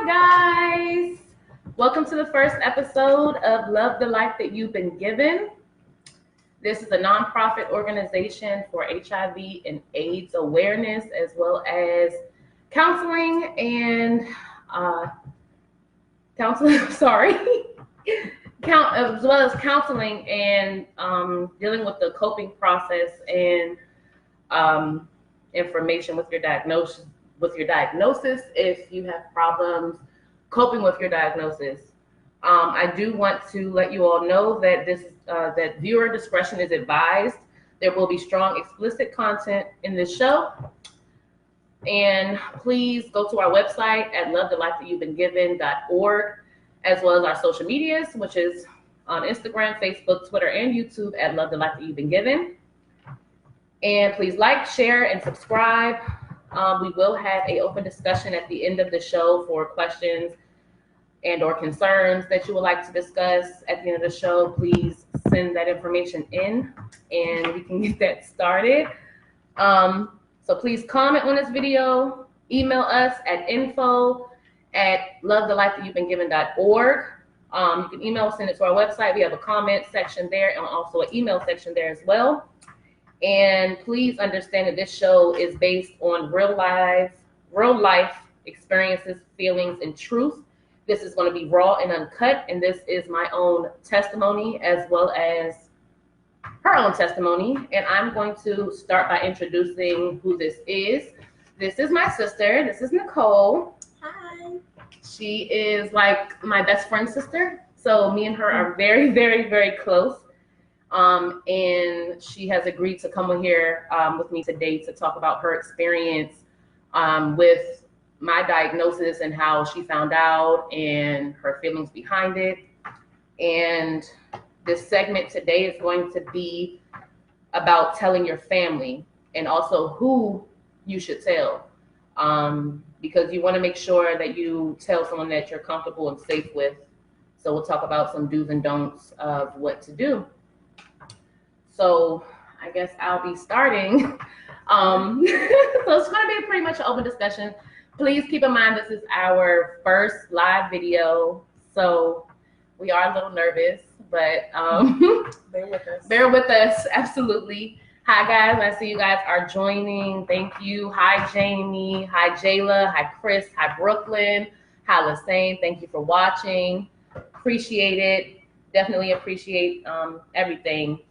Hello, guys. Welcome to the first episode of Love the Life That You've Been Given. This is a nonprofit organization for HIV and AIDS awareness, as well as counseling and as well as counseling and dealing with the coping process and information with your diagnosis. If you have problems coping with your diagnosis. I do want to let you all know that that viewer discretion is advised. There will be strong explicit content in this show. And please go to our website at lovethelifethatyou'veBeenGiven.org, as well as our social medias, which is on Instagram, Facebook, Twitter, and YouTube at Love the Life That You've Been Given. And please like, share, and subscribe. We will have an open discussion at the end of the show for questions and or concerns that you would like to discuss at the end of the show. Please send that information in and we can get that started. So please comment on this video, email us at info@lovethelifethatyou'veBeenGiven.org. You can email, send it to our website. We have a comment section there and also an email section there as well. And please understand that this show is based on real life experiences, feelings, and truth. This is going to be raw and uncut, and this is my own testimony as well as her own testimony. And I'm going to start by introducing who this is. This is my sister. This is Nicole. Hi. She is like my best friend's sister. So me and her are very, very, very close. And she has agreed to come on here with me today to talk about her experience with my diagnosis and how she found out and her feelings behind it. And this segment today is going to be about telling your family and also who you should tell, because you want to make sure that you tell someone that you're comfortable and safe with. So we'll talk about some do's and don'ts of what to do. So I guess I'll be starting. So it's going to be pretty much an open discussion. Please keep in mind this is our first live video, so we are a little nervous, but bear with us, absolutely. Hi guys, I see you guys are joining. Thank you. Hi Jamie. Hi Jayla. Hi Chris. Hi Brooklyn. Hi Lassane. Thank you for watching. Appreciate it. Definitely appreciate everything.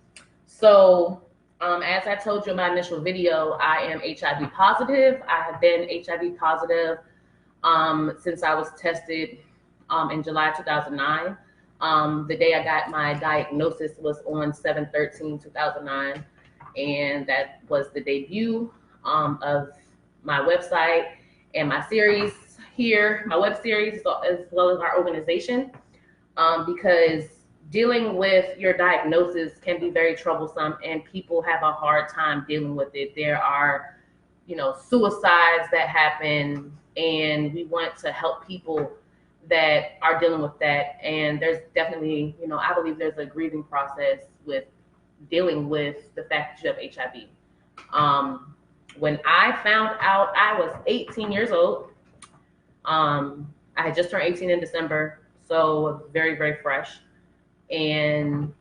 So as I told you in my initial video, I am HIV positive. I have been HIV positive since I was tested in July 2009. The day I got my diagnosis was on 7/13/2009, and that was the debut of my website and my series here, my web series, as well as our organization, because dealing with your diagnosis can be very troublesome and people have a hard time dealing with it. There are, suicides that happen, and we want to help people that are dealing with that. And there's definitely, I believe there's a grieving process with dealing with the fact that you have HIV. When I found out, I was 18 years old. I had just turned 18 in December, so very, very fresh. And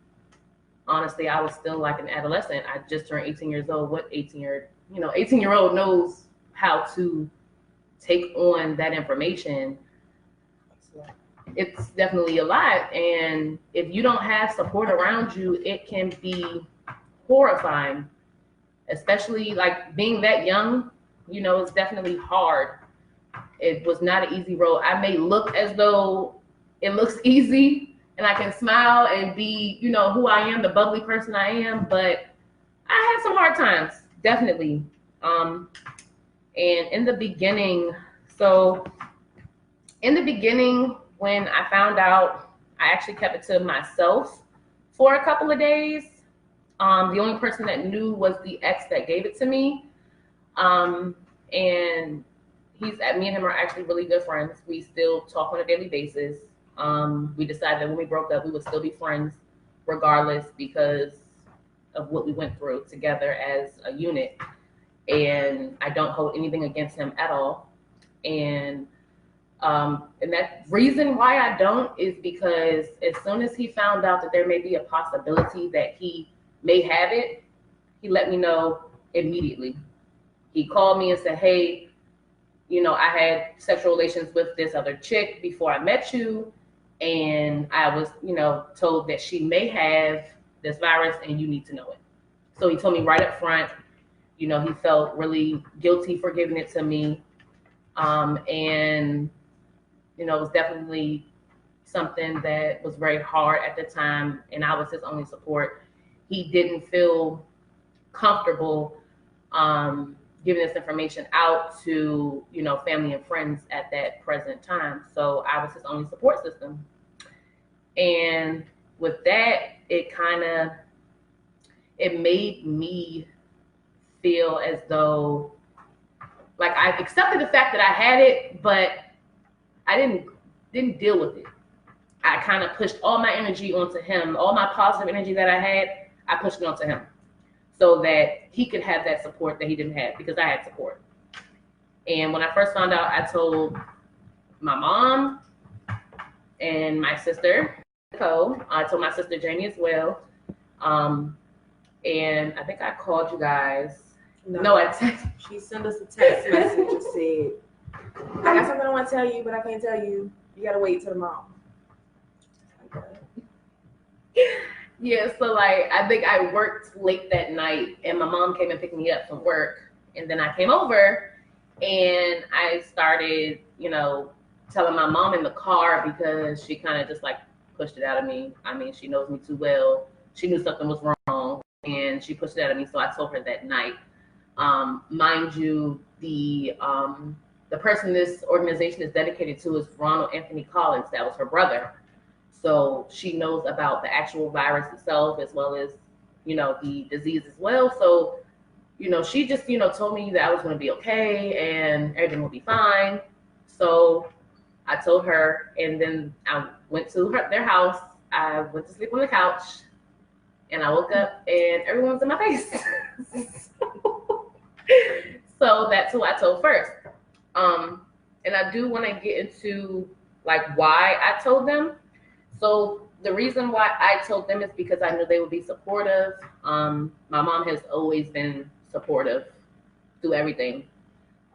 honestly, I was still like an adolescent. I just turned 18 years old. What 18-year-old knows how to take on that information? It's definitely a lot. And if you don't have support around you, it can be horrifying, especially like being that young, it's definitely hard. It was not an easy road. I may look as though it looks easy, and I can smile and be, who I am, the bubbly person I am, but I had some hard times, definitely. And in the beginning, when I found out, I actually kept it to myself for a couple of days. The only person that knew was the ex that gave it to me. And me and him are actually really good friends. We still talk on a daily basis. We decided that when we broke up, we would still be friends regardless because of what we went through together as a unit. And I don't hold anything against him at all. And And that reason why I don't is because as soon as he found out that there may be a possibility that he may have it, he let me know immediately. He called me and said, hey, I had sexual relations with this other chick before I met you. And I was, told that she may have this virus and you need to know it. So he told me right up front, he felt really guilty for giving it to me. And, it was definitely something that was very hard at the time. And I was his only support. He didn't feel comfortable giving this information out to, family and friends at that present time. So I was his only support system. And with that, it made me feel as though, like, I accepted the fact that I had it, but I didn't deal with it. I kind of pushed all my energy onto him. All my positive energy that I had, I pushed it onto him so that he could have that support that he didn't have, because I had support. And when I first found out, I told my mom and my sister, Nicole. I told my sister Jamie as well. And I think I called you guys. No, I texted. She sent us a text message and said, I got something I want to tell you, but I can't tell you. You got to wait till tomorrow. Yeah, so like I think I worked late that night and my mom came and picked me up from work. And then I came over and I started, telling my mom in the car, because she kind of just like pushed it out of me. I mean, she knows me too well. She knew something was wrong and she pushed it out of me. So I told her that night. Mind you, the person this organization is dedicated to is Ronald Anthony Collins. That was her brother. So she knows about the actual virus itself as well as, the disease as well. So, she just, told me that I was going to be okay and everything will be fine. So I told her, and then I went to their house. I went to sleep on the couch and I woke up and everyone was in my face. So that's who I told first. And I do want to get into like why I told them. So the reason why I told them is because I knew they would be supportive. My mom has always been supportive through everything.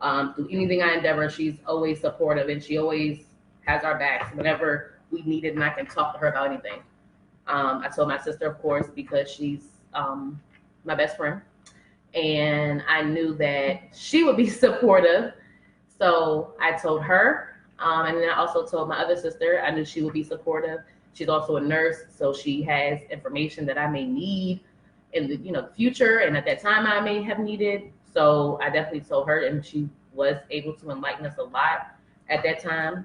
Through anything I endeavor, she's always supportive and she always has our backs whenever we need it and I can talk to her about anything. I told my sister, of course, because she's my best friend. And I knew that she would be supportive. So I told her. And then I also told my other sister, I knew she would be supportive. She's also a nurse, so she has information that I may need in the future, and at that time I may have needed. So I definitely told her, and she was able to enlighten us a lot at that time.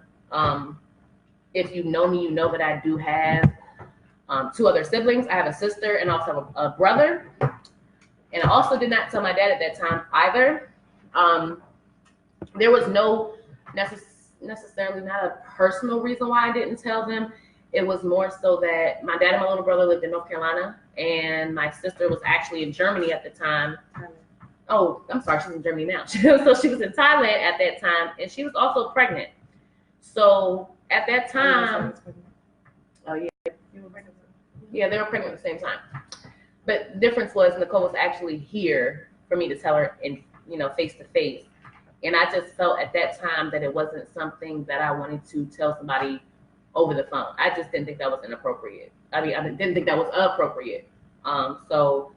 If you know me, you know that I do have 2 other siblings. I have a sister and also a brother. And I also did not tell my dad at that time either. There was no necessarily not a personal reason why I didn't tell them. It was more so that my dad and my little brother lived in North Carolina, and my sister was actually in Germany at the time. Oh, I'm sorry, she's in Germany now. So she was in Thailand at that time, and she was also pregnant. So at that time, oh yeah, you were pregnant. Yeah, they were pregnant at the same time. But the difference was Nicole was actually here for me to tell her in face to face. And I just felt at that time that it wasn't something that I wanted to tell somebody over the phone. I just didn't think that was inappropriate. I didn't think that was appropriate. So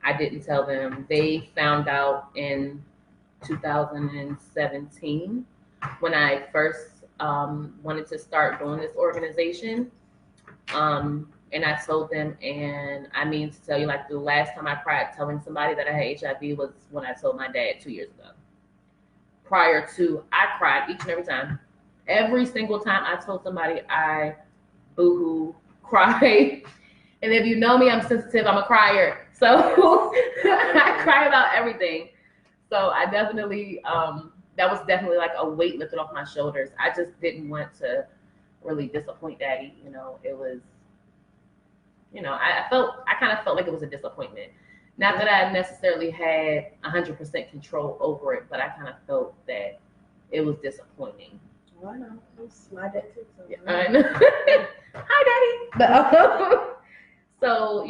I didn't tell them. They found out in 2017 when I first wanted to start doing this organization. And I told them, and I mean to tell you, like the last time I cried telling somebody that I had HIV was when I told my dad 2 years ago. Prior to, I cried each and every time. Every single time I told somebody, I boo-hoo, cry. And if you know me, I'm sensitive, I'm a crier. So I cry about everything. So I definitely, that was definitely like a weight lifted off my shoulders. I just didn't want to really disappoint Daddy. It was, I kind of felt like it was a disappointment. Not that I necessarily had 100% control over it, but I kind of felt that it was disappointing. Oh, I know. It's my dad too. So Yeah, I know. Hi, Daddy. So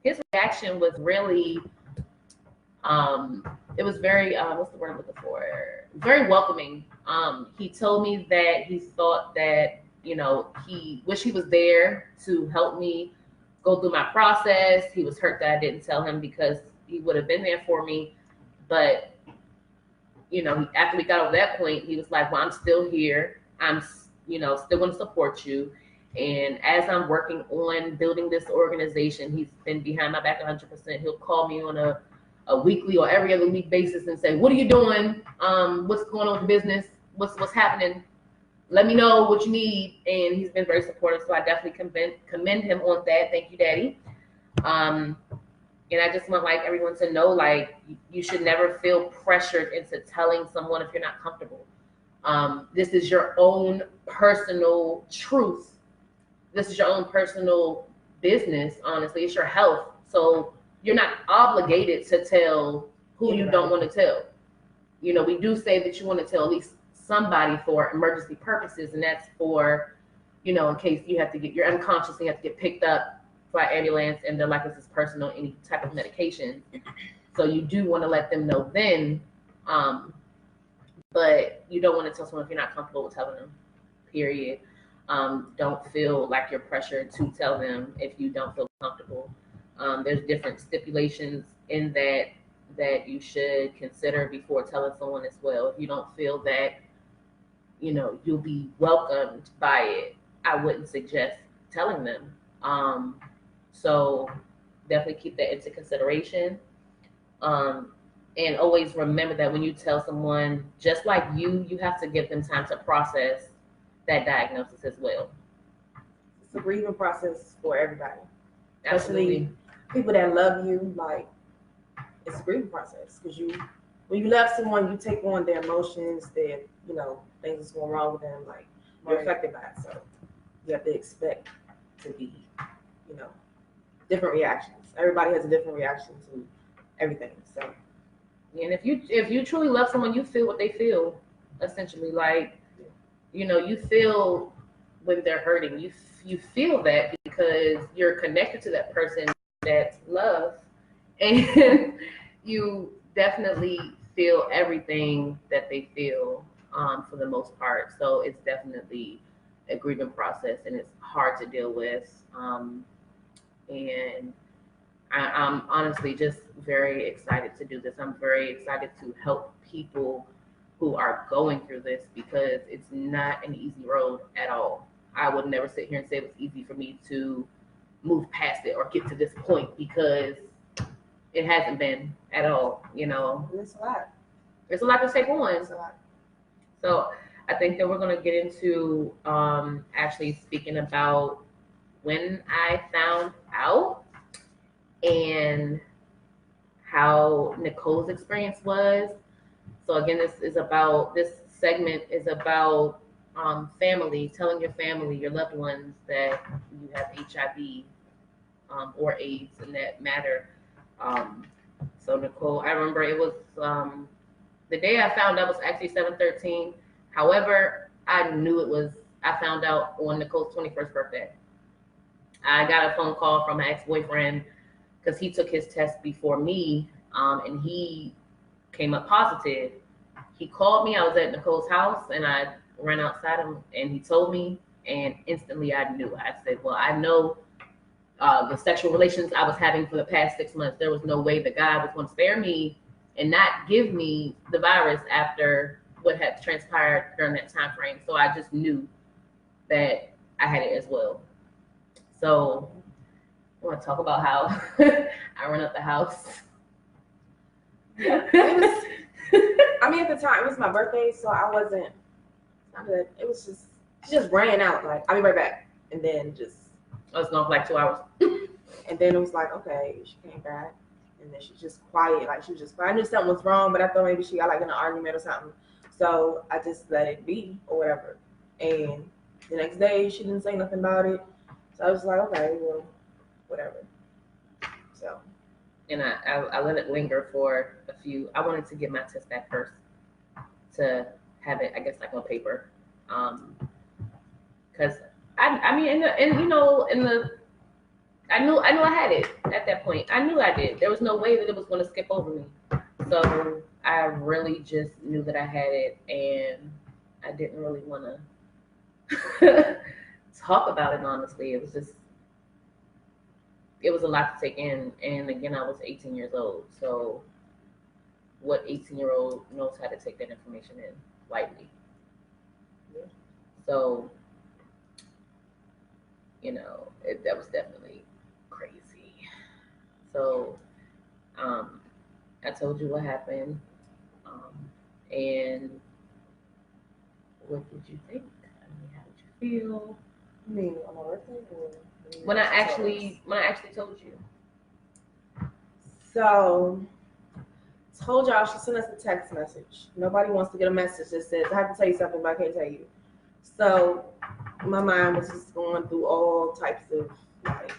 his reaction was really it was very what's the word I'm looking for? Very welcoming. He told me that he thought that he wished he was there to help me go through my process. He was hurt that I didn't tell him because he would have been there for me. But after we got over that point, he was like, "Well, I'm still here. I'm still going to support you." And as I'm working on building this organization, he's been behind my back 100%. He'll call me on a weekly or every other week basis and say, "What are you doing? What's going on with the business? What's happening? Let me know what you need." And he's been very supportive, so I definitely commend him on that. Thank you, Daddy. And I just want everyone to know you should never feel pressured into telling someone if you're not comfortable. This is your own personal truth. This is your own personal business. Honestly, it's your health. So you're not obligated to tell who you don't want to tell. We do say that you want to tell at least somebody for emergency purposes, and that's for, in case you're unconscious and you have to get picked up by ambulance and they're like, this is personal, any type of medication. So you do want to let them know then, but you don't want to tell someone if you're not comfortable with telling them, period. Don't feel like you're pressured to tell them if you don't feel comfortable. There's different stipulations in that you should consider before telling someone as well. If you don't feel that, you'll be welcomed by it, I wouldn't suggest telling them. So definitely keep that into consideration. And always remember that when you tell someone, just like you have to give them time to process that diagnosis as well. It's a grieving process for everybody. Absolutely. Especially people that love you, it's a grieving process because when you love someone, you take on their emotions, their things that's going wrong with them, you're affected by it. So you have to expect to be, different reactions. Everybody has a different reaction to everything. So, and if you truly love someone, you feel what they feel. Essentially, you feel when they're hurting. You feel that because you're connected to that person that's love, and you definitely feel everything that they feel for the most part. So it's definitely a grieving process, and it's hard to deal with. And I'm honestly just very excited to do this. I'm very excited to help people who are going through this because it's not an easy road at all. I would never sit here and say it was easy for me to move past it or get to this point because it hasn't been at all, It's a lot. It's a lot to take on. It's a lot. So I think that we're going to get into actually speaking about when I found out and how Nicole's experience was. So again, this segment is about family, telling your family, your loved ones that you have HIV or AIDS in that matter. So Nicole, I remember it was the day I found out was actually 7/13. However, I found out on Nicole's 21st birthday. I got a phone call from my ex-boyfriend because he took his test before me, and he came up positive. He called me. I was at Nicole's house, and I ran outside him, and he told me, and instantly I knew. I said, well, I know the sexual relations I was having for the past 6 months, there was no way the guy was going to spare me and not give me the virus after what had transpired during that time frame. So I just knew that I had it as well. So I want to talk about how I ran up the house. At the time, it was my birthday, so I wasn't. Not good. It was just she just ran out I'll be right back, and then just I was gone for 2 hours. And then it was okay, she came back, and then she's just quiet. She was just quiet. I knew something was wrong, but I thought maybe she got in an argument or something. So I just let it be or whatever. And the next day, she didn't say nothing about it. So I was okay, well, whatever. So. And I let it linger for a few. I wanted to get my test back first to have it, I guess, like on paper. Because I mean, I knew I had it at that point. I knew I did. There was no way that it was going to skip over me. So I really just knew that I had it, and I didn't really want to talk about it. Honestly, it was a lot to take in. And again, I was 18 years old. So what 18-year-old knows how to take that information in lightly? Yeah. So, that was definitely crazy. So, I told you what happened, and what did you think? I mean, how did you feel? You mean on my birthday, or when I actually told you? So, told y'all she sent us a text message. Nobody wants to get a message that says, I have to tell you something, but I can't tell you. So, my mind was just going through all types of, like,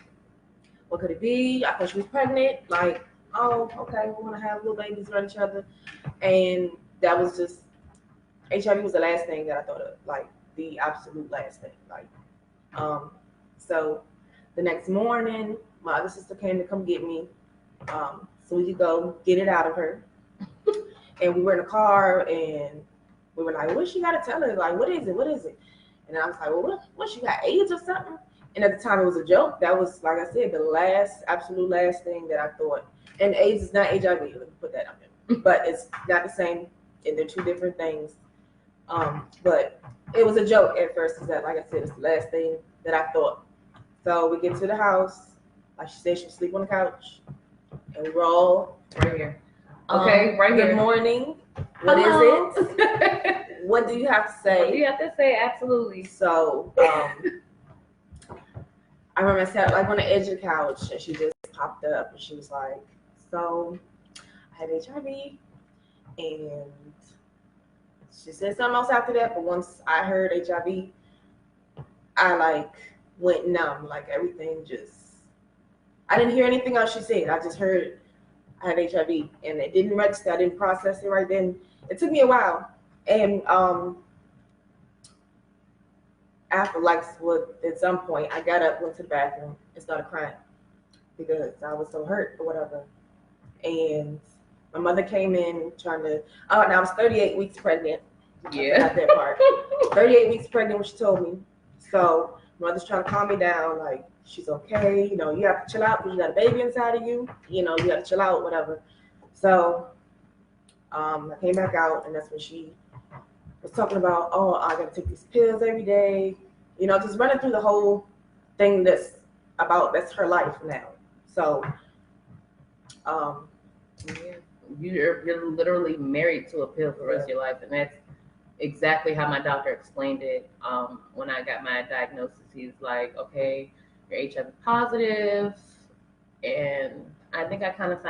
what could it be? I thought she was pregnant. Like, oh, okay, we're going to have little babies around each other. And that was just, HIV was the last thing that I thought of. Like, the absolute last thing. Like, so the next morning, my other sister came to come get me. So we could go get it out of her. And we were in the car, and we were like, what she got to tell her? Like, what is it? What is it? And I was like, well, what she got, AIDS or something? And at the time, it was a joke. That was, like I said, the absolute last thing that I thought. And AIDS is not HIV. Let me put that out there. But it's not the same, and they're two different things. But it was a joke at first, because that, like I said, it's the last thing that I thought. So we get to the house. Like she said, she was asleep on the couch. And we were all right here. Okay, right here. Good morning. What is it? What do you have to say? What do you have to say? Absolutely. So, I remember I sat like on the edge of the couch, and she just popped up, and she was like, so, I have HIV, and she said something else after that, but once I heard HIV, I like went numb, like everything just, I didn't hear anything else she said. I just heard I had HIV, and it didn't register. I didn't process it right then. It took me a while. And after, like, at some point, I got up, went to the bathroom, and started crying because I was so hurt or whatever. And my mother came in trying to, and I was 38 weeks pregnant. Yeah. Not that part. 38 weeks pregnant when she told me. So my mother's trying to calm me down, like, she's okay. You have to chill out because you got a baby inside of you. You got to chill out, whatever. So I came back out, and that's when she was talking about, oh, I got to take these pills every day. Just running through the whole thing that's her life now. So, you're literally married to a pill for the rest of your life, and that's exactly how my doctor explained it. When I got my diagnosis, he's like, okay, you're HIV positive, and I think I kind of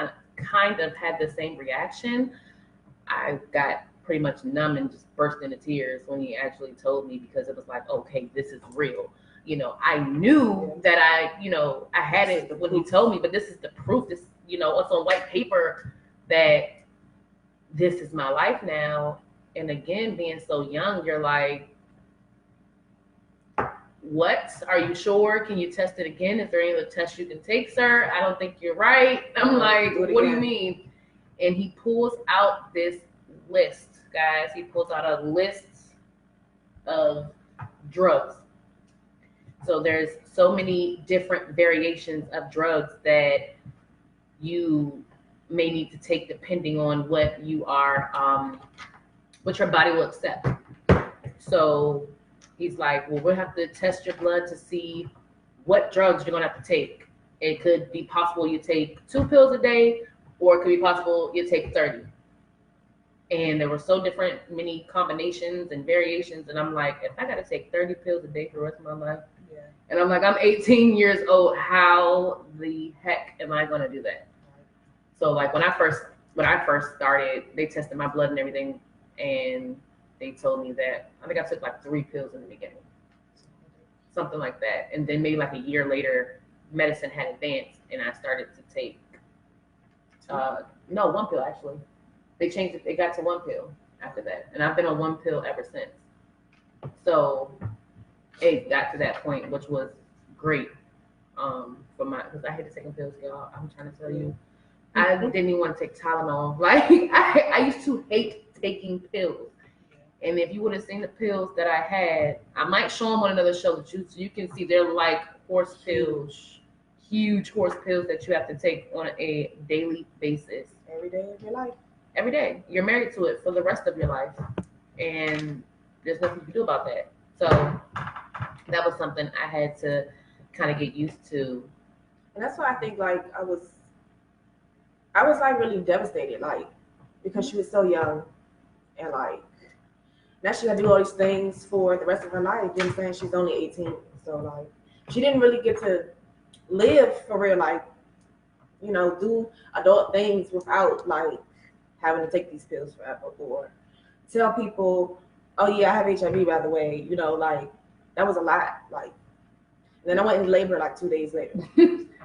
had the same reaction. I got pretty much numb and just burst into tears when he actually told me, because it was like, okay, this is real. I knew that I had it when he told me, but this is the proof. This, it's on white paper that this is my life now. And again, being so young, you're like, what? Are you sure? Can you test it again? Is there any other test you can take, sir? I don't think you're right. I'm like, what do you mean? And he pulls out this list, guys. He pulls out a list of drugs. So there's so many different variations of drugs that you may need to take depending on what you are, what your body will accept. So he's like, well, we'll have to test your blood to see what drugs you're going to have to take. It could be possible you take 2 pills a day, or it could be possible you take 30. And there were so many combinations and variations. And I'm like, if I got to take 30 pills a day for the rest of my life, and I'm like, I'm 18 years old, how the heck am I going to do that? So like when I first started, they tested my blood and everything, and they told me that I think I took like 3 pills in the beginning, something like that. And then maybe like a year later, medicine had advanced, and I started to take 1 pill actually. They changed it. They got to 1 pill. after that. And I've been on one pill ever since. So it got to that point, which was great. For my, because I hated taking pills, y'all. I'm trying to tell you, I didn't even want to take Tylenol. Like I used to hate taking pills. And if you would have seen the pills that I had, I might show them on another show that so you can see they're like horse pills, huge horse pills that you have to take on a daily basis. Every day of your life. Every day. You're married to it for the rest of your life. And there's nothing you can do about that. So that was something I had to kind of get used to. And that's why I think like I was like really devastated, like because she was so young and like now she had to do all these things for the rest of her life. You know what I'm saying? She's only 18. So like she didn't really get to live for real, like, you know, do adult things without like having to take these pills forever or tell people, oh yeah, I have HIV, by the way, you know, like that was a lot. Like, and then I went into labor like 2 days later.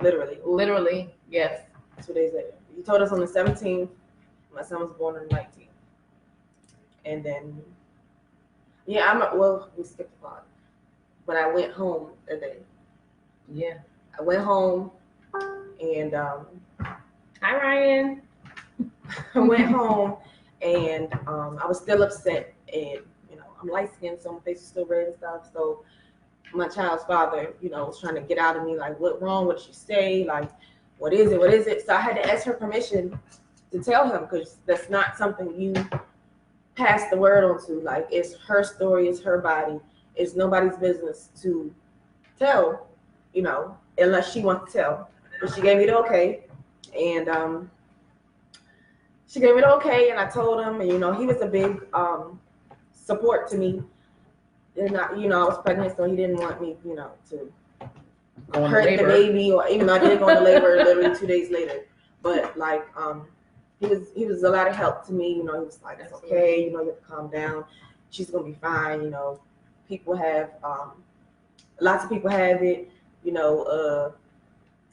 Literally, yes. 2 days later. He told us on the 17th. My son was born on the 19th. And then, yeah, we skipped the part. But I went home that day. Yeah. I went home and hi Ryan. I went home and I was still upset, and you know I'm light skinned, so my face is still red and stuff. So my child's father, you know, was trying to get out of me like, what wrong? What did she say? Like, what is it? What is it? So I had to ask her permission to tell him, because that's not something you pass the word on to. Like, it's her story, it's her body. It's nobody's business to tell, you know, unless she wants to tell. But she gave me the okay, and I told him, and you know, he was a big support to me. And I, you know, I was pregnant, so he didn't want me, you know, to hurt the baby, or even though I did go into labor literally 2 days later. But like, he was a lot of help to me. You know, he was like, it's okay, you know, you have to calm down. She's gonna be fine. You know, people have lots of people have it. You know,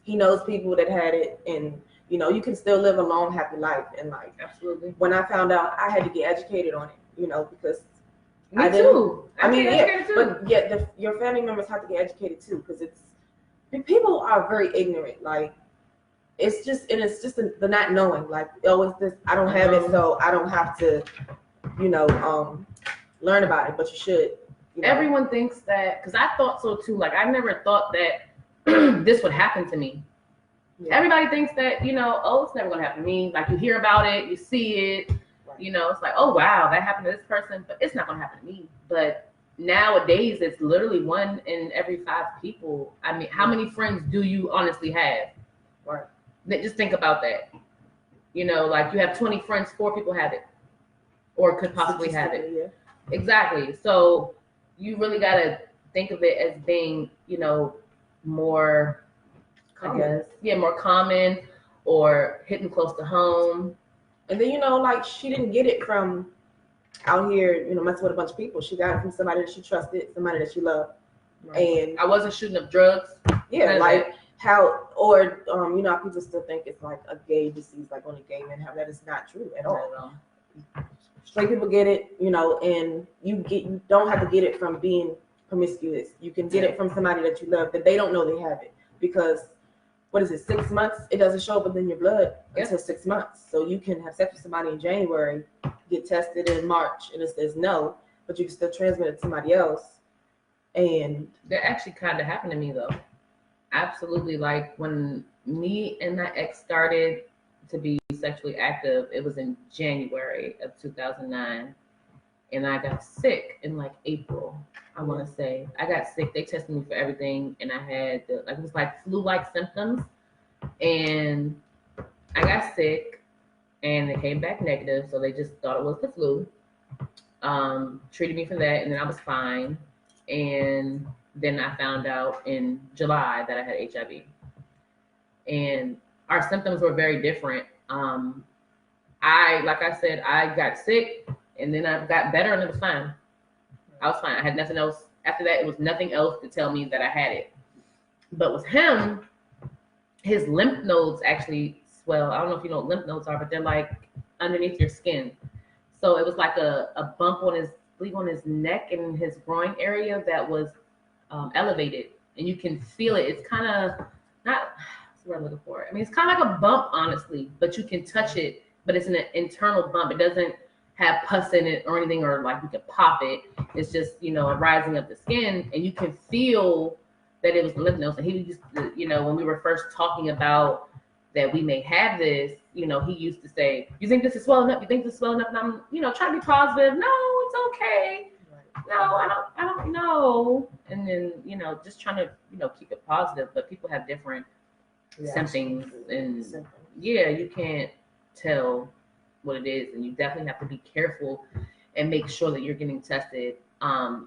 he knows people that had it, and you know, you can still live a long, happy life. And like, absolutely. When I found out, I had to get educated on it. You know, because me too. I mean, yeah, but yeah, your family members have to get educated too, because people are very ignorant. Like, it's just the not knowing. Like, oh, it's this. I don't have it, so I don't have to, you know, learn about it. But you should. You know? Everyone thinks that, because I thought so too. Like, I never thought that this would happen to me. Yeah. Everybody thinks that, you know, oh, it's never gonna happen to me. Like, you hear about it, you see it. You know, it's like, oh, wow, that happened to this person, but it's not going to happen to me. But nowadays, it's literally 1 in every 5 people. I mean, how many friends do you honestly have? Right. Just think about that. You know, like, you have 20 friends, 4 people have it or could possibly have it. Yeah. Exactly. So you really got to think of it as being, you know, more common. I guess. Yeah, more common or hitting close to home. And then, you know, like, she didn't get it from out here, you know, messing with a bunch of people. She got it from somebody that she trusted, somebody that she loved. Right. And I wasn't shooting up drugs. Yeah, like how, or, you know, people still think it's like a gay disease, like only gay men have that. Is not true at all. Straight people get it, you know, and you don't have to get it from being promiscuous. You can get it from somebody that you love, that they don't know they have it, because what is it, 6 months? It doesn't show up in your blood until 6 months. So you can have sex with somebody in January, get tested in March, and it says no, but you can still transmit it to somebody else. And that actually kind of happened to me, though. Absolutely. Like, when me and my ex started to be sexually active, it was in January of 2009. And I got sick in like April, I want to say. I got sick. They tested me for everything. And I had, it was like flu-like symptoms. And I got sick and it came back negative. So they just thought it was the flu. Treated me for that. And then I was fine. And then I found out in July that I had HIV. And our symptoms were very different. Like I said, I got sick. And then I got better and it was fine. I was fine. I had nothing else. After that, it was nothing else to tell me that I had it. But with him, his lymph nodes actually swell. I don't know if you know what lymph nodes are, but they're like underneath your skin. So it was like a bump on his neck and his groin area that was elevated, and you can feel it. It's kind of not. What's the word I'm looking for? I mean, it's kind of like a bump, honestly, but you can touch it. But it's an internal bump. It doesn't have pus in it or anything, or like you can pop it. It's just a rising of the skin, and you can feel that it was the lymph nodes. And he just, when we were first talking about that we may have this, he used to say, "You think this is swelling up? You think this is swelling up?" And I'm, trying to be positive. No, it's okay. No, I don't know. And then, just trying to, keep it positive. But people have different symptoms, and you can't tell what it is, and you definitely have to be careful and make sure that you're getting tested.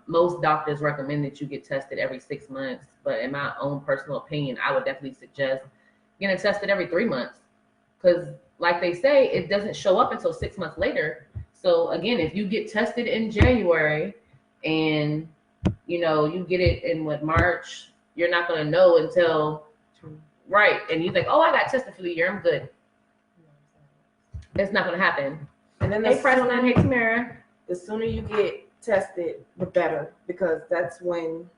Most doctors recommend that you get tested every 6 months, but in my own personal opinion, I would definitely suggest getting tested every 3 months, because like they say, it doesn't show up until 6 months later. So again, if you get tested in January and you get it in March, you're not going to know until right, and you think, oh, I got tested for the year, I'm good. It's not going to happen. And then hey, Preston, hey, Tamara. The sooner you get tested, the better, because that's when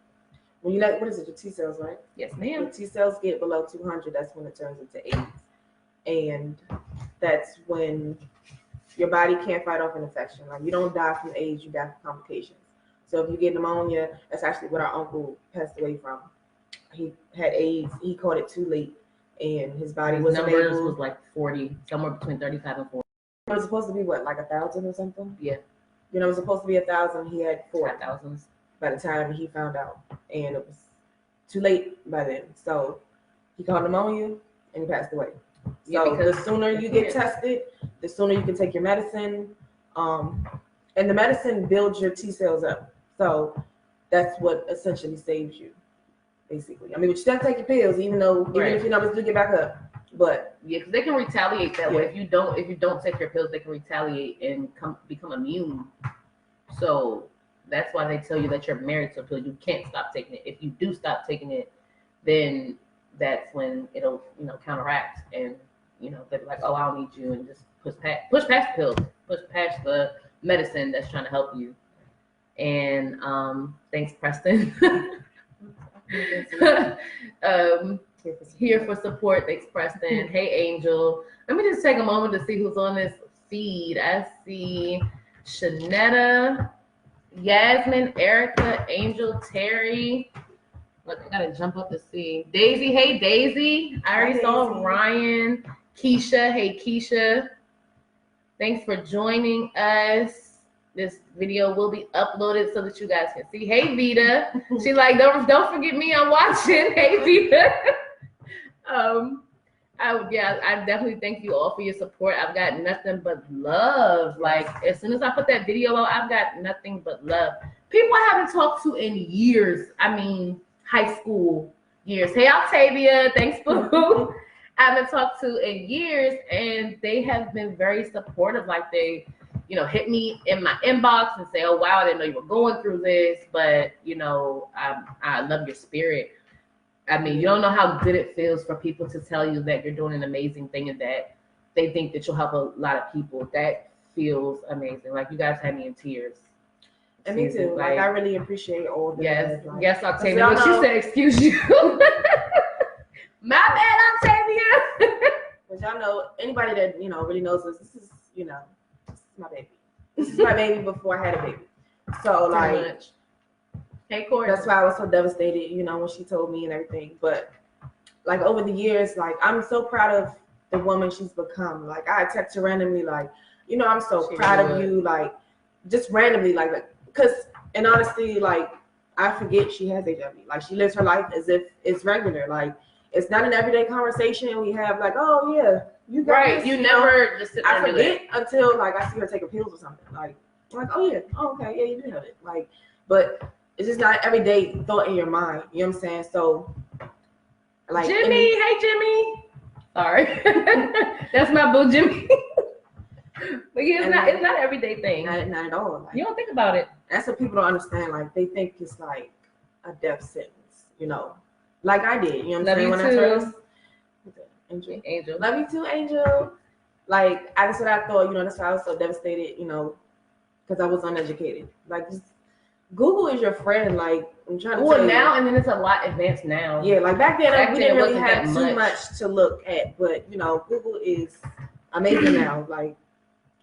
you what is it, your T cells, right? Yes, ma'am. When T cells get below 200, that's when it turns into AIDS. And that's when your body can't fight off an infection. Like, you don't die from AIDS, you die from complications. So if you get pneumonia, that's actually what our uncle passed away from. He had AIDS, he caught it too late, and his body was numbers was like 40, somewhere between 35 and 40. It was supposed to be what, like 1,000 or something? Yeah. It was supposed to be 1,000. He had 4,000 by the time he found out, and it was too late by then. So he caught pneumonia and he passed away. So the sooner you get tested, the sooner you can take your medicine. And the medicine builds your T cells up. So that's what essentially saves you, basically. I mean, but you still take your pills, even if your numbers do get back up. But yeah, because they can retaliate that way. If you don't take your pills, they can retaliate and become immune. So that's why they tell you that you're married to a pill. You can't stop taking it. If you do stop taking it, then that's when it'll counteract, and they'll be like, oh, I don't need you, and just push past the pills, push past the medicine that's trying to help you. And thanks, Preston. Here for support. Thanks, Preston. Hey, Angel. Let me just take a moment to see who's on this feed. I see Shanetta, Yasmin, Erica, Angel, Terry. Look, I gotta jump up to see Daisy. Hey, Daisy. I already saw Ryan. Keisha. Hey, Keisha. Thanks for joining us. This video will be uploaded so that you guys can see. Hey, Vita. She's like, don't forget me. I'm watching. Hey, Vita. I definitely thank you all for your support. I've got nothing but love. Like, as soon as I put that video out, I've got nothing but love. People I haven't talked to in years. I mean, high school years. Hey, Octavia. Thanks, boo. I haven't talked to in years, and they have been very supportive. Like, they hit me in my inbox and say, oh, wow, I didn't know you were going through this, but, I love your spirit. I mean, you don't know how good it feels for people to tell you that you're doing an amazing thing and that they think that you'll help a lot of people. That feels amazing. Like, you guys had me in tears. And me too. Like, I really appreciate all the Yes, Octavia. She said, excuse you. My bad, Octavia. But y'all know, anybody that, really knows this is, this is my baby. This is my baby before I had a baby. So, like, hey, Corey. That's why I was so devastated, when she told me and everything. But, like, over the years, like, I'm so proud of the woman she's become. Like, I text her randomly, like, I'm so proud of you, like, just randomly, like, because, in honesty, like, I forget she has HIV. Like, she lives her life as if it's regular. Like, it's not an everyday conversation. We have, like, oh, yeah, you got right. this, You never just sit there. I forget until, like, I see her taking pills or something. Like, oh, yeah, oh, okay, yeah, you do have it. Like, but it's just not everyday thought in your mind. You know what I'm saying? So, like, Jimmy, hey, Jimmy. Sorry. That's my boo, Jimmy. But yeah, it's not an everyday thing. Not at all. Like, you don't think about it. That's what people don't understand. Like, they think it's like a death sentence, like I did. You know what I'm saying? When I first, Angel. Angel. Love you too, Angel. Like, that's what I thought. That's why I was so devastated. because I was uneducated. Like, just Google is your friend. Like, I'm trying to well, tell now, you. and then it's a lot advanced now. Yeah, like back then we didn't really have that too much to look at, but you know, Google is amazing now. Like,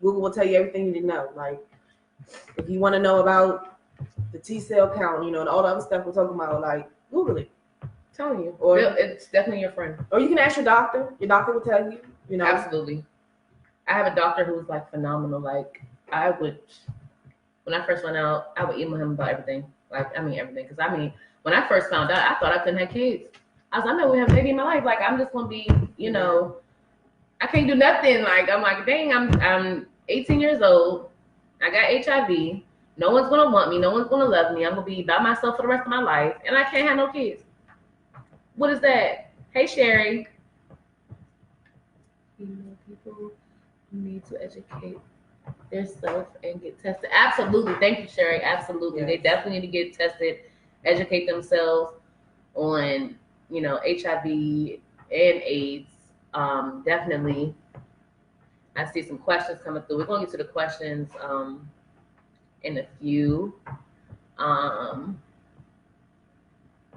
Google will tell you everything you need to know. Like, if you want to know about the T cell count, you know, and all the other stuff we're talking about, like, Google it. I'm telling you, Or it's definitely your friend. Or you can ask your doctor. Your doctor will tell you. You know, absolutely. I have a doctor who's like phenomenal. Like, I would, when I first went out, I would email him about everything. Like, I mean everything, because I mean, when I first found out, I thought I couldn't have kids. I was like, I'm not gonna have a baby in my life. Like, I'm just gonna be, you know, I can't do nothing. Like, I'm like, dang, I'm 18 years old. I got HIV. No one's gonna want me. No one's gonna love me. I'm gonna be by myself for the rest of my life, and I can't have no kids. What is that? Hey, Sherry. You know, people need to educate themselves and get tested. Absolutely. Thank you, Sherry. Absolutely. Yes. They definitely need to get tested, educate themselves on, you know, HIV and AIDS. Definitely. I see some questions coming through. We're going to get to the questions in a few. I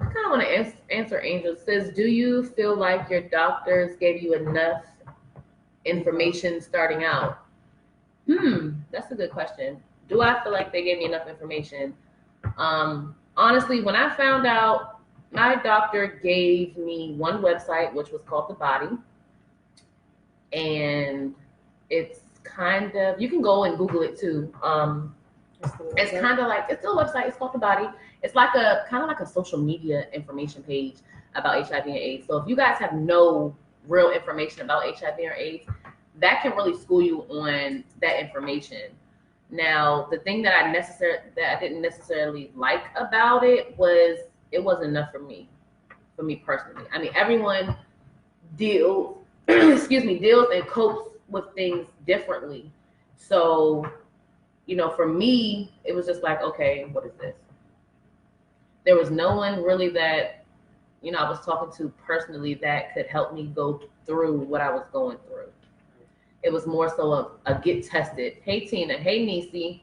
kind of want to answer Angel. It says, do you feel like your doctors gave you enough information starting out? That's a good question. Do I feel like they gave me enough information? Honestly, when I found out, my doctor gave me one website, which was called The Body. And it's kind of, you can go and Google it too. It's kind of like, it's a website, it's called The Body. It's like a kind of like a social media information page about HIV and AIDS. So if you guys have no real information about HIV or AIDS, that can really school you on that information. Now, the thing that I didn't necessarily like about it was it wasn't enough for me personally. I mean, everyone deals and copes with things differently. So, you know, for me, it was just like, okay, what is this? There was no one really that, you know, I was talking to personally that could help me go through what I was going through. It was more so a get tested. Hey, Tina. Hey, Nisi.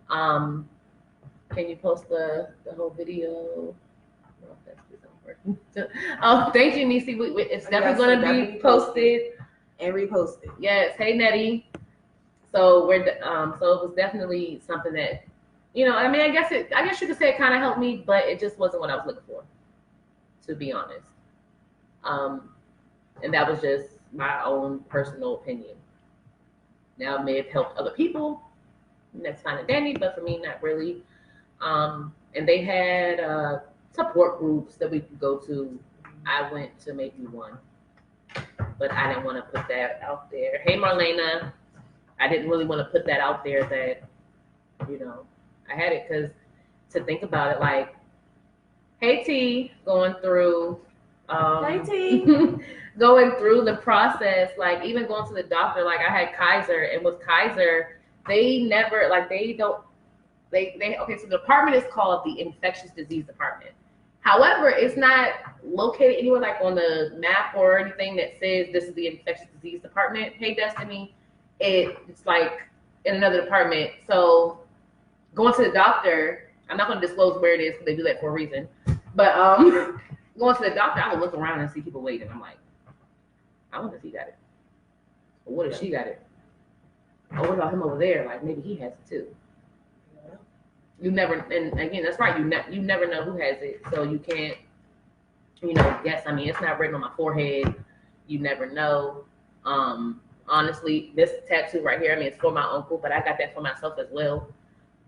Can you post the whole video? Oh, thank you, Nisi. It's definitely going to be posted and reposted. Yes. Hey, Nettie. So so it was definitely something that, you know, I mean, I guess you could say it kind of helped me, but it just wasn't what I was looking for, to be honest. And that was just my own personal opinion. Now, it may have helped other people, and that's fine and dandy, but for me, not really. And they had support groups that we could go to. I went to maybe one, but I didn't want to put that out there. Hey, Marlena. I didn't really want to put that out there that, you know, I had it, because to think about it, like, hey, T, going through hey, T. going through the process, like even going to the doctor, like I had Kaiser, and with Kaiser, they never, like, okay, so the department is called the infectious disease department. However, it's not located anywhere like on the map or anything that says this is the infectious disease department. Hey, Destiny, it's like in another department. So going to the doctor, I'm not going to disclose where it is because they do that for a reason. But going to the doctor, I would look around and see people waiting. I'm like, I wonder if he got it. Or what if she got it? Or what about him over there? Like, maybe he has it too. You never, and again, that's right. You never know who has it, so you can't, you know, guess. I mean, it's not written on my forehead. You never know. Honestly, this tattoo right here, I mean, it's for my uncle, but I got that for myself as well.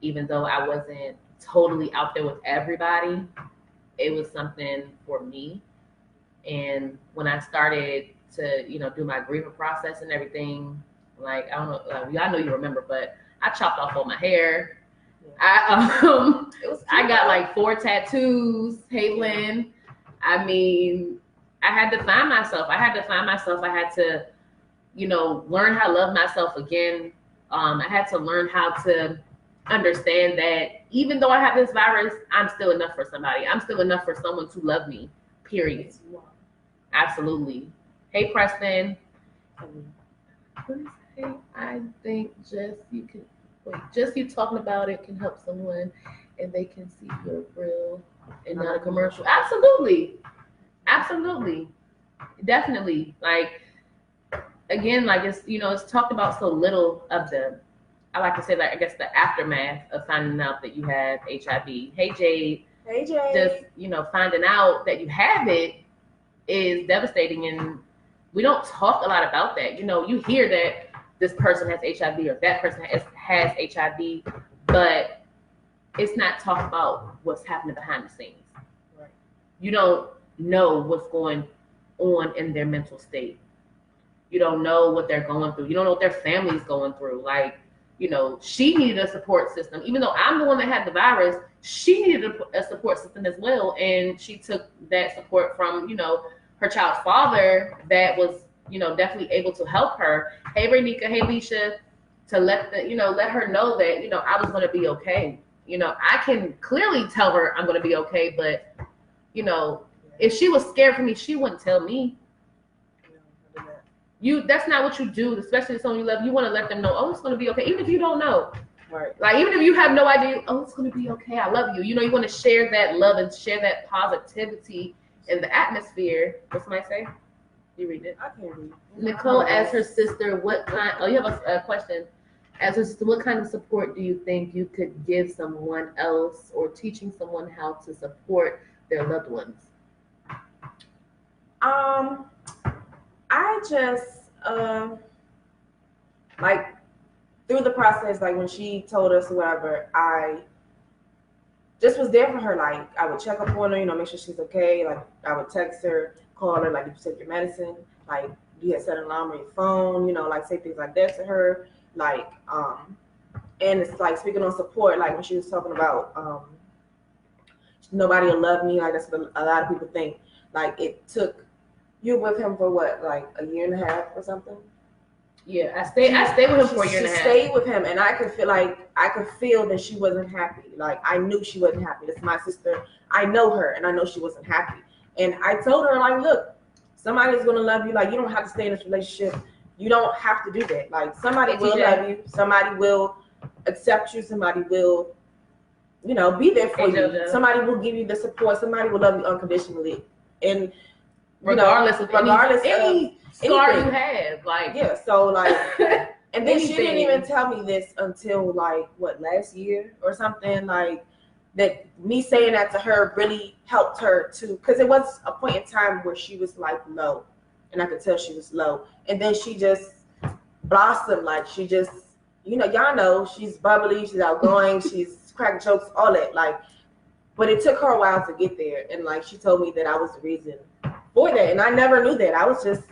Even though I wasn't totally out there with everybody, it was something for me. And when I started to, you know, do my grieving process and everything, like, I don't know, like, I know you remember, but I chopped off all my hair. I got like 4 tattoos. Hey, Lynn. I mean, I had to find myself. I had to, you know, learn how to love myself again. I had to learn how to understand that even though I have this virus, I'm still enough for somebody. I'm still enough for someone to love me, period. Absolutely. Hey, Preston. Hey, I think just you can. Wait, just you talking about it can help someone, and they can see you're real and not a commercial. Absolutely, absolutely, definitely. Like again, like it's it's talked about so little of the. I like to say like I guess the aftermath of finding out that you have HIV. Hey Jade. Hey Jade. Just finding out that you have it is devastating, and we don't talk a lot about that. You hear that this person has HIV or that person has HIV, but it's not talked about what's happening behind the scenes. Right. You don't know what's going on in their mental state. You don't know what they're going through. You don't know what their family's going through. Like, she needed a support system. Even though I'm the one that had the virus, she needed a support system as well. And she took that support from, her child's father that was, definitely able to help her. Hey, Renika, hey, Leisha, to let her know that, I was going to be okay. I can clearly tell her I'm going to be okay, but, if she was scared for me, she wouldn't tell me. That's not what you do, especially someone you love. You want to let them know, oh, it's going to be okay, even if you don't know. Right. Like, even if you have no idea, oh, it's going to be okay, I love you. You want to share that love and share that positivity in the atmosphere. What somebody say? You read it. I can't read. Nicole asked her sister, what kind, oh, you have a question. As her sister, what kind of support do you think you could give someone else, or teaching someone how to support their loved ones? I just like through the process, like when she told us whatever, I just was there for her. Like I would check up on her, make sure she's okay. Like I would text her, call her, like, did you take your medicine? Like, do you have set an alarm on your phone? Like say things like that to her. Like, and it's like speaking on support, like when she was talking about nobody will love me, like that's what a lot of people think. Like it took you with him for what, like a year and a half or something? Yeah, I stayed with him for a year and a half. She stayed with him, and I could feel that she wasn't happy. Like I knew she wasn't happy. This is my sister. I know her, and I know she wasn't happy. And I told her, like, look, somebody's gonna love you. Like you don't have to stay in this relationship. You don't have to do that. Like somebody will love you. Somebody will accept you. Somebody will, be there for you. Somebody will give you the support. Somebody will love you unconditionally. And regardless of any scar you have, like so like, and then she didn't even tell me this until like last year or something, like that. Me saying that to her really helped her too, because it was a point in time where she was like low, and I could tell she was low, and then she just blossomed. Like she just, y'all know she's bubbly, she's outgoing, she's cracking jokes, all that. Like, but it took her a while to get there, and like she told me that I was the reason for that, and I never knew that. I was just,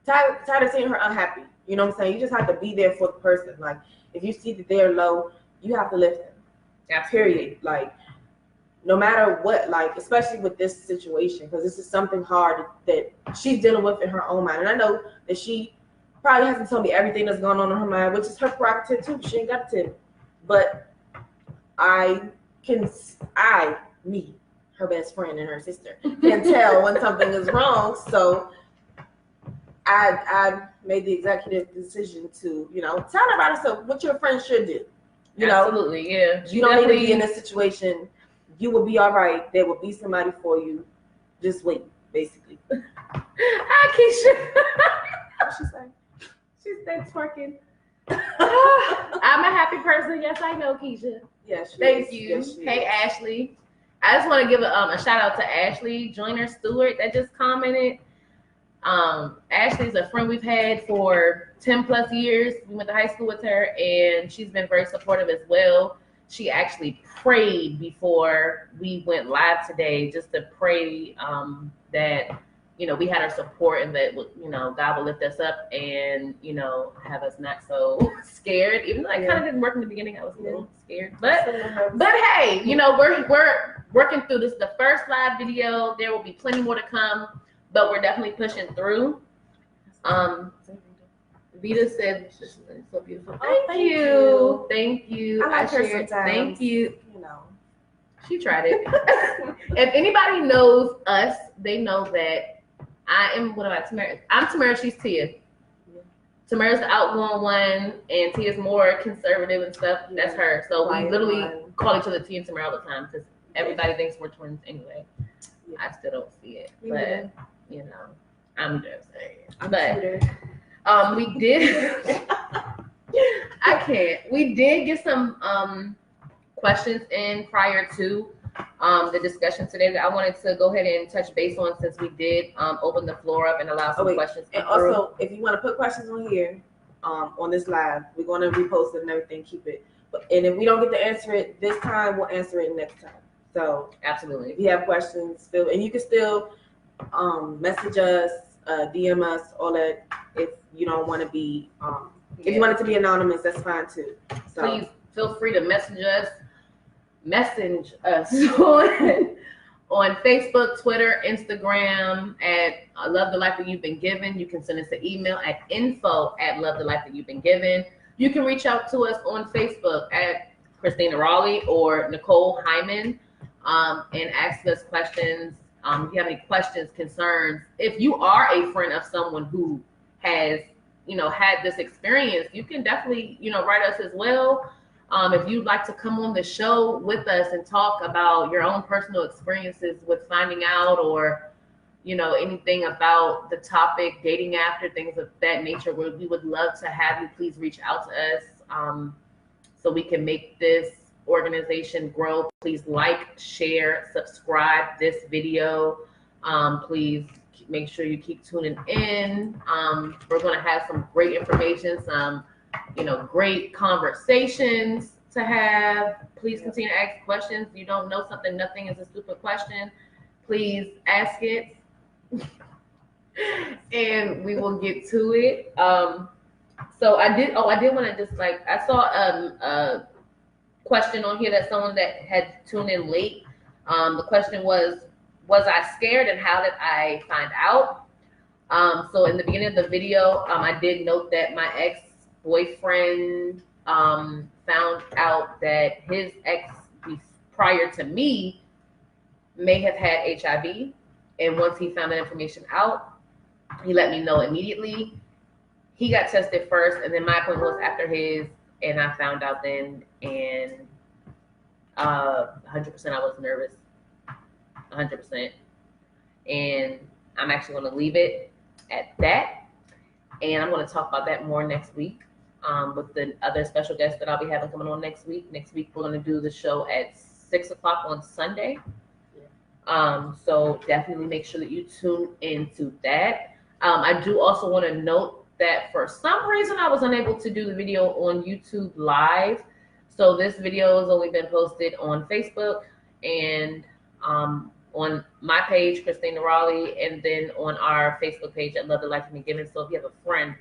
tired of seeing her unhappy. You know what I'm saying? You just have to be there for the person. Like, if you see that they're low, you have to lift them. Yeah. Period. Like, no matter what, like, especially with this situation, because this is something hard that she's dealing with in her own mind. And I know that she probably hasn't told me everything that's going on in her mind, which is her prerogative too. She ain't got to tell me. But me, her best friend and her sister, can tell when something is wrong. So I made the executive decision to, tell her about it. So what your friend should do. Absolutely, yeah. You don't need to be in this situation. You will be all right. There will be somebody for you. Just wait, basically. Hi, Keisha. What she say? She said twerking. I'm a happy person. Yes, I know, Keisha. Yes, thank you. Yes, hey, Ashley. I just want to give a shout out to Ashley Joyner Stewart that just commented. Ashley's a friend we've had for 10 plus years. We went to high school with her, and she's been very supportive as well. She actually prayed before we went live today, just to pray that we had our support, and that God will lift us up and have us not so scared. Even though I kind of didn't work in the beginning, I was a little scared. But hey, we're working through this. The first live video. There will be plenty more to come, but we're definitely pushing through. Vita said, "This is so beautiful." Thank you. Thank you. I like her sometimes. Thank you. She tried it. If anybody knows us, they know that I am. What am I? Tamara. I'm Tamara. She's Tia. Tamara's the outgoing one, and Tia's more conservative and stuff. That's her. So we literally call each other Tia and Tamara all the time because everybody thinks we're twins anyway. Yeah. I still don't see it, but you know, I'm just saying. We did. I can't. We did get some questions in prior to the discussion today that I wanted to go ahead and touch base on, since we did open the floor up and allow some questions. And also, if you want to put questions on here, on this live, we're going to repost it and everything. Keep it. And if we don't get to answer it this time, we'll answer it next time. So absolutely, if you have questions, and you can still message us, DM us, all that. If you don't want to be, if you want it to be anonymous, that's fine too. So please feel free to message us on Facebook, Twitter, Instagram at Love the Life That You've Been Given. You can send us an email at info@lovethelifethatyou'vebeen.given. You can reach out to us on Facebook at Christina Raleigh or Nicole Hyman and ask us questions. If you have any questions, concerns, if you are a friend of someone who has, had this experience, you can definitely, write us as well. If you'd like to come on the show with us and talk about your own personal experiences with finding out, or, anything about the topic, dating after, things of that nature, we would love to have you. Please reach out to us so we can make this organization grow. Please like, share, subscribe this video. Please make sure you keep tuning in. We're going to have some great information, some great conversations to have. Please continue to ask questions. You don't know something, nothing is a stupid question. Please ask it. And we will get to it. So I did want to just I saw a question on here that someone that had tuned in late. The question was I scared, and how did I find out? So in the beginning of the video, I did note that my ex-boyfriend found out that his ex prior to me may have had HIV. And once he found that information out, he let me know immediately. He got tested first, and then my appointment was after his, and I found out then, and 100% I was nervous, 100%. And I'm actually going to leave it at that. And I'm going to talk about that more next week with the other special guests that I'll be having coming on next week. Next week, we're going to do the show at 6 o'clock on Sunday. So definitely make sure that you tune into that. I do also want to note that for some reason I was unable to do the video on YouTube Live. So this video has only been posted on Facebook and on my page, Christina Raleigh, and then on our Facebook page at Love the Life You've Been Given. So if you have a friend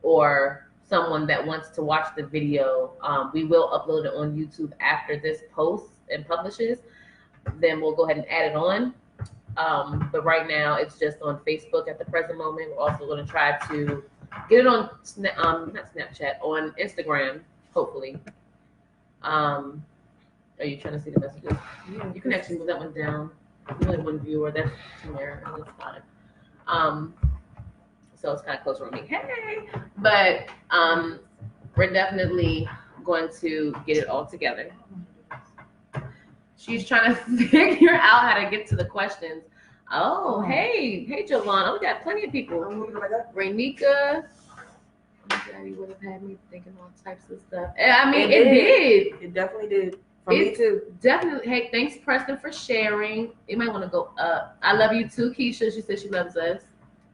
or someone that wants to watch the video, we will upload it on YouTube after this post and publishes. Then we'll go ahead and add it on. But right now it's just on Facebook at the present moment. We're also going to try to get it on not Snapchat, on Instagram, hopefully. Are you trying to see the messages? Yeah, you can actually move that one down. Only one viewer, that's Tamara, and that's fine. So it's kind of closer on me. Hey, but we're definitely going to get it all together. She's trying to figure out how to get to the questions. Oh, hey, Giovanna, we got plenty of people. Rainika, Daddy would have had me thinking all types of stuff. I mean, it did. It definitely did. For me too. Definitely. Hey, thanks, Preston, for sharing. You might want to go up. I love you too, Keisha. She said she loves us.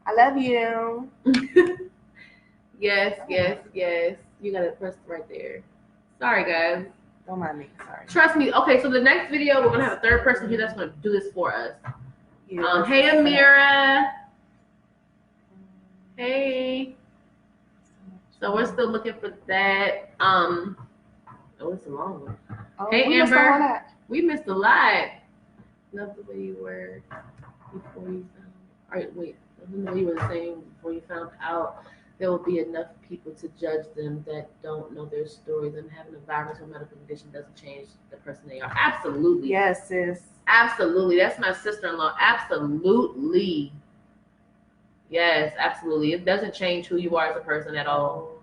I love you. Yes. You got it pressed right there. Sorry, guys. Don't mind me. Sorry. Trust me. Okay, so the next video, we're going to have a third person here that's going to do this for us. Yeah, hey, Amira. Hey. So we're still looking for that. Oh, it's a long one. Oh, hey, Amber. We missed a lot. Love the way you were before you found. All right, wait. The way you were saying before you found out, there will be enough people to judge them that don't know their story. Them having a virus or medical condition doesn't change the person they are. Absolutely. Yes, sis. Absolutely. That's my sister-in-law. Absolutely. Yes, absolutely. It doesn't change who you are as a person at all.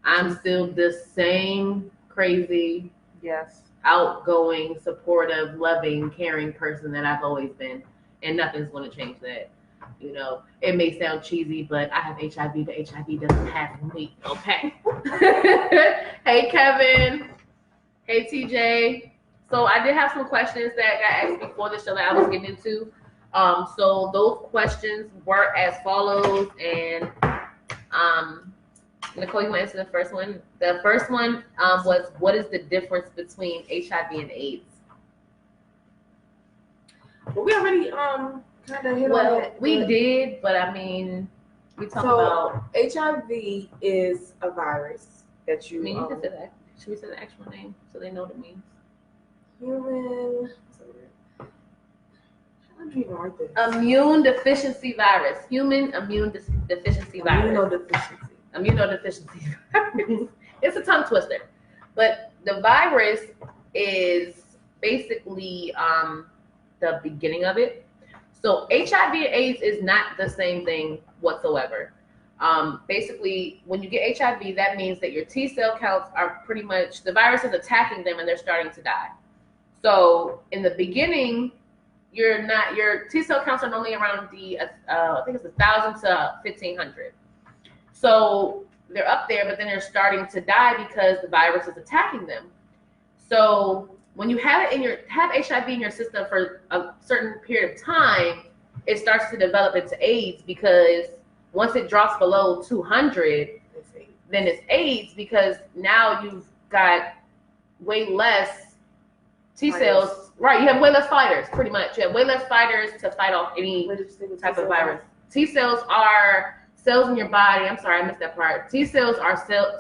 I'm still the same crazy, Yes. outgoing, supportive, loving, caring person that I've always been. And nothing's going to change that. You know, it may sound cheesy, but I have HIV, but HIV doesn't have me. Okay. Hey, Kevin. Hey, TJ. So I did have some questions that got asked before the show that I was getting into. So those questions were as follows, and Nicole, you want to answer the first one? The first one was, what is the difference between HIV and AIDS? Well, we already kind of hit on it. We did, but I mean, we talked about HIV is a virus that you. I mean, you can say that. Should we say the actual name so they know what it means? Human. How do you write this? Immune deficiency virus. Human immune deficiency virus. Immunodeficiency virus. It's a tongue twister, but the virus is basically the beginning of it. So HIV and AIDS is not the same thing whatsoever. Basically, when you get HIV, that means that your T cell counts are pretty much, the virus is attacking them and they're starting to die. So in the beginning, your T cell counts are normally around the I think it's 1,000 to 1,500. So they're up there, but then they're starting to die because the virus is attacking them. So when you have HIV in your system for a certain period of time, it starts to develop into AIDS, because once it drops below 200, then it's AIDS, because now you've got way less T cells. Right, you have way less fighters, pretty much. You have way less fighters to fight off any type of virus. T cells are cells in your body. I'm sorry, I missed that part. T cells are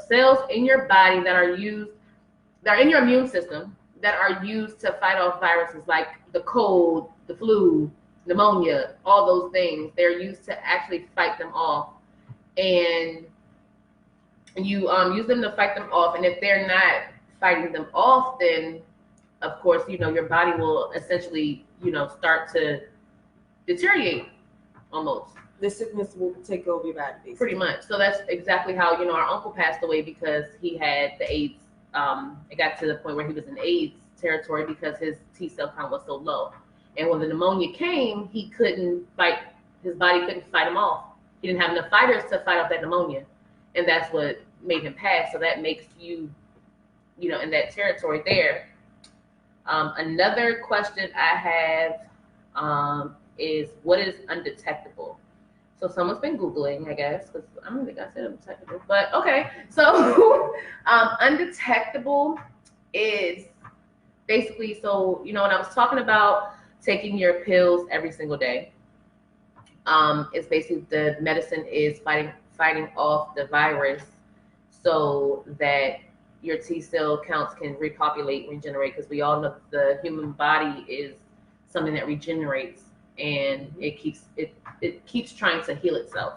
cells in your body that are in your immune system, that are used to fight off viruses like the cold, the flu, pneumonia, all those things. They're used to actually fight them off. And you use them to fight them off. And if they're not fighting them off, then of course, your body will essentially, start to deteriorate almost. The sickness will take over your body. Pretty much. So that's exactly how, our uncle passed away, because he had the AIDS. It got to the point where he was in AIDS territory because his T cell count was so low. And when the pneumonia came, his body couldn't fight him off. He didn't have enough fighters to fight off that pneumonia. And that's what made him pass. So that makes you, in that territory there. Another question I have is, what is undetectable? So someone's been Googling, I guess, because I don't think I said undetectable, but okay. So undetectable is basically, so, when I was talking about taking your pills every single day, it's basically the medicine is fighting off the virus so that your T cell counts can repopulate, regenerate, because we all know the human body is something that regenerates, and it keeps trying to heal itself.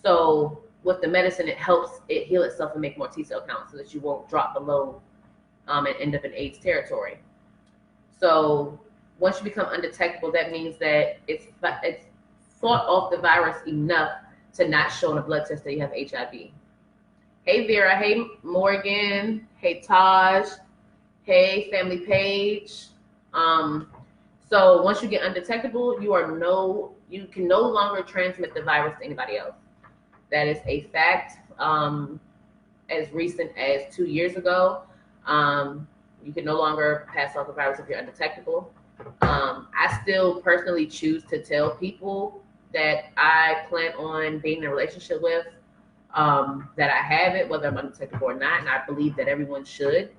So with the medicine, it helps it heal itself and make more T cell counts so that you won't drop below and end up in AIDS territory. So once you become undetectable, that means that it's fought off the virus enough to not show in a blood test that you have HIV. Hey Vera, hey Morgan, hey Taj, hey Family Page. So once you get undetectable, you can no longer transmit the virus to anybody else. That is a fact. As recent as 2 years ago, you can no longer pass off the virus if you're undetectable. I still personally choose to tell people that I plan on being in a relationship with, that I have it, whether I'm undetectable or not, and I believe that everyone should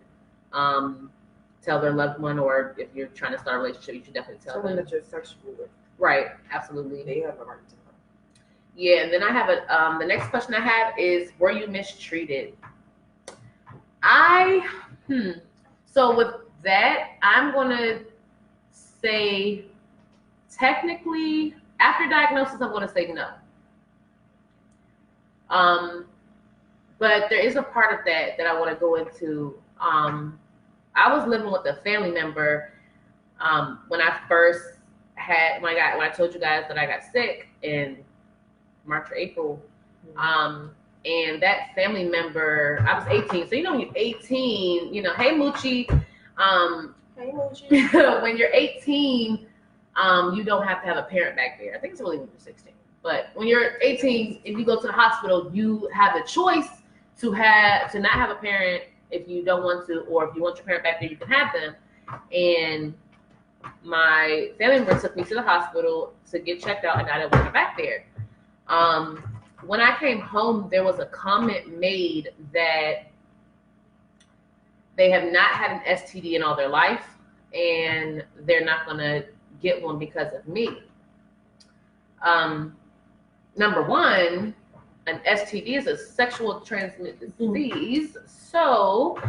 tell their loved one, or if you're trying to start a relationship, you should definitely tell someone them. that you're sexual with. Right, absolutely. They have a right to know. Yeah, and then I have the next question I have is, were you mistreated? So with that, I'm gonna say, technically, after diagnosis, I'm gonna say no. But there is a part of that I want to go into. I was living with a family member when I told you guys that I got sick, and March or April. And that family member, I was 18. So, you know, when you're 18, you know, hey, Moochie. Hey, Moochie. When you're 18, you don't have to have a parent back there. I think it's only when you're 16. But when you're 18, if you go to the hospital, you have the choice to not have a parent if you don't want to, or if you want your parent back there, you can have them. And my family member took me to the hospital to get checked out, and I didn't want her back there. When I came home, there was a comment made that they have not had an STD in all their life, and they're not going to get one because of me. Number one, an STD is a sexual transmitted disease, so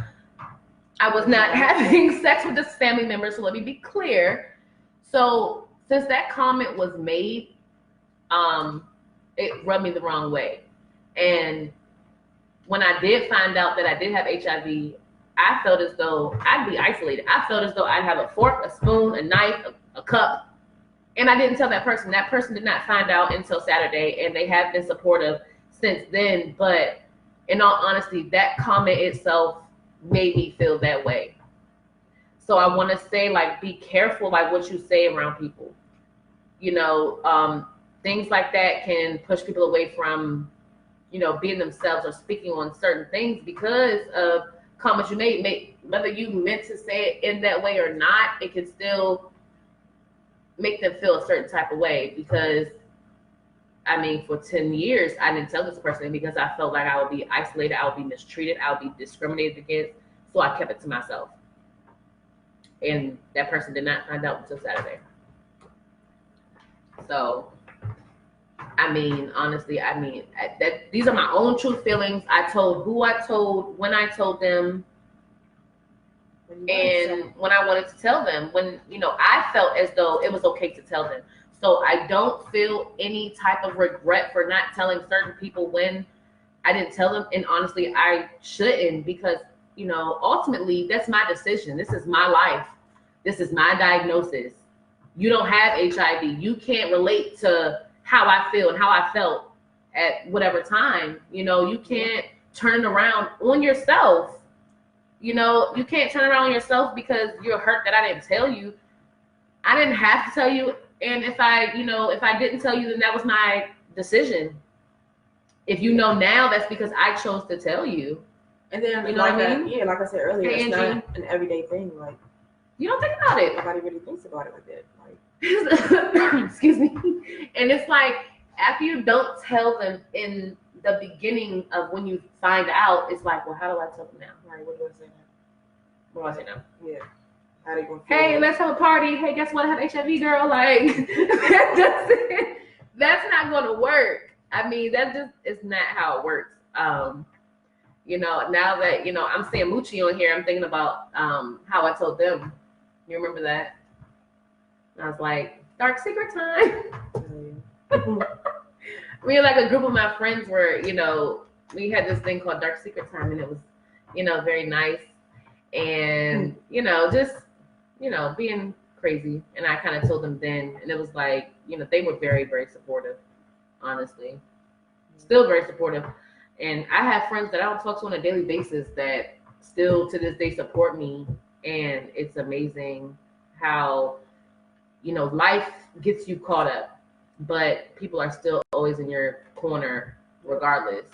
I was not having sex with this family member, so let me be clear. So since that comment was made, it rubbed me the wrong way. And when I did find out that I did have HIV, I felt as though I'd be isolated. I felt as though I'd have a fork, a spoon, a knife, a cup. And I didn't tell that person. That person did not find out until Saturday, and they have been supportive since then. But in all honesty, that comment itself made me feel that way. So I want to say, like, be careful, like, what you say around people. You know, things like that can push people away from, you know, being themselves or speaking on certain things because of comments you made. Whether you meant to say it in that way or not, it can still make them feel a certain type of way. Because, I mean, for 10 years, I didn't tell this person because I felt like I would be isolated, I would be mistreated, I would be discriminated against. So I kept it to myself. And that person did not find out until Saturday. So, I mean, honestly, these are my own true feelings. I told who I told, when I told them, and when I wanted to tell them, when, you know, I felt as though it was okay to tell them. So I don't feel any type of regret for not telling certain people when I didn't tell them. And honestly, I shouldn't, because, you know, ultimately, that's my decision. This is my life. This is my diagnosis. You don't have HIV. You can't relate to how I feel and how I felt at whatever time. You know, you can't turn it around on yourself. You know, you can't turn it around on yourself because you're hurt that I didn't tell you. I didn't have to tell you. And if I didn't tell you, then that was my decision. If you know now, that's because I chose to tell you. And then, you know what I mean? Yeah, like I said earlier, it's not an everyday thing. Like, you don't think about it. Nobody really thinks about it like that. Like, excuse me. And it's like, after you don't tell them in the beginning of when you find out, it's like, well, how do I tell them now? Right, what do I say now? What do I say now? Yeah. How they gonna feel? Hey, let's have a party. Hey, guess what? I have HIV, girl. Like, that's not going to work. I mean, that just is not how it works. You know, now that, you know, I'm seeing Moochie on here, I'm thinking about how I told them. You remember that? I was like, dark secret time. We had like a group of my friends where, you know, we had this thing called dark secret time, and it was, you know, very nice. And, you know, just, you know, being crazy. And I kind of told them then, and it was like, you know, they were very, very supportive, honestly. Still very supportive. And I have friends that I don't talk to on a daily basis that still to this day support me. And it's amazing how, you know, life gets you caught up, but people are still always in your corner regardless.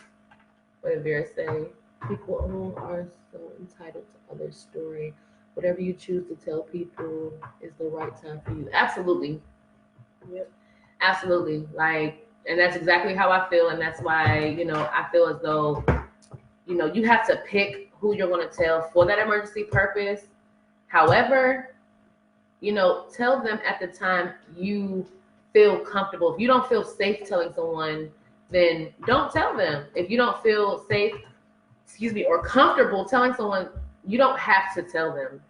What did Vera say? People are so entitled to others' story. Whatever you choose to tell people is the right time for you. Absolutely. Yep. Absolutely. Like, and that's exactly how I feel. And that's why, you know, I feel as though, you know, you have to pick who you're going to tell for that emergency purpose. However, you know, tell them at the time you feel comfortable. If you don't feel safe telling someone, then don't tell them. If you don't feel safe, or comfortable telling someone, you don't have to tell them.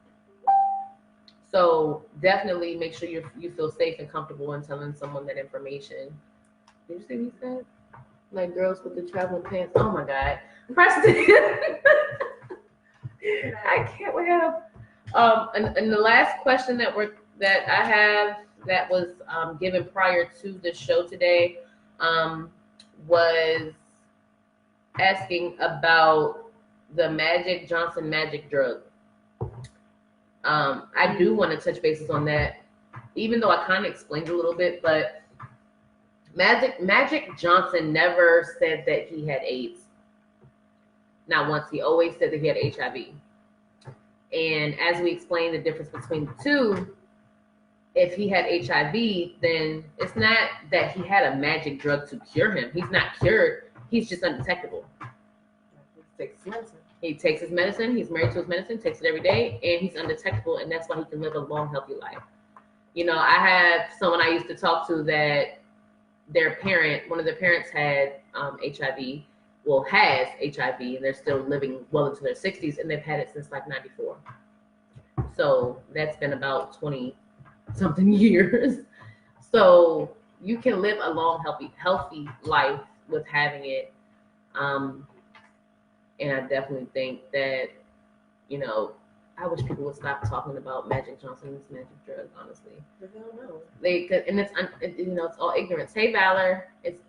So definitely make sure you feel safe and comfortable in telling someone that information. Did you see what he said? Like girls with the traveling pants. Oh my God. Preston. I can't wait up. And the last question that I have that was given prior to the show today was asking about the Magic Johnson magic drug. I do want to touch bases on that, even though I kind of explained it a little bit, but Magic Johnson never said that he had AIDS. Not once. He always said that he had HIV. And as we explained the difference between the two, if he had HIV, then it's not that he had a magic drug to cure him. He's not cured. He's just undetectable. He takes his medicine. He takes his medicine. He's married to his medicine, takes it every day, and he's undetectable, and that's why he can live a long, healthy life. You know, I have someone I used to talk to that one of their parents had HIV, well, has HIV, and they're still living well into their 60s, and they've had it since like 94. So that's been about 20-something years. So you can live a long, healthy life with having it. And I definitely think that, you know, I wish people would stop talking about Magic Johnson's magic drug, honestly. They don't know. It's all ignorance. Hey, Valor, it's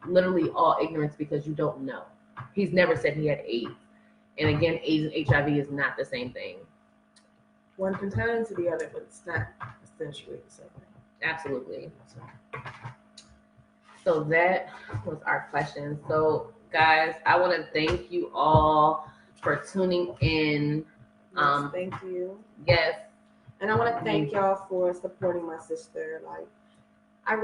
literally all ignorance because you don't know. He's never said he had AIDS. And again, AIDS and HIV is not the same thing. One can turn into the other, but it's not essentially the same thing. Absolutely. So that was our question. So, guys, I want to thank you all for tuning in. Yes, thank you. Yes. And I want to thank y'all for supporting my sister. Like, I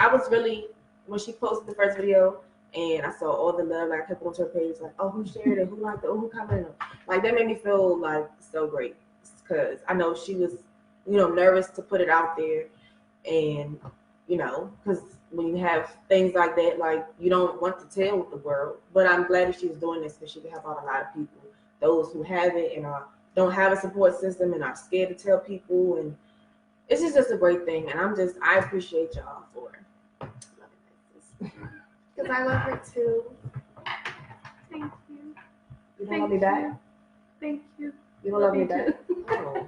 was really, when she posted the first video and I saw all the love, like I kept going to her page, like, oh, who shared it? Who liked it? Oh, who commented? Like, that made me feel like so great because I know she was, nervous to put it out there. And, because when you have things like that, like, you don't want to tell the world. But I'm glad that she was doing this because she can help out a lot of people. Those who have it and don't have a support system and are scared to tell people. And it's just a great thing. And I appreciate y'all for loving this. Because I love her too. Thank you. You don't love me back? Thank you. You don't love me back? Oh.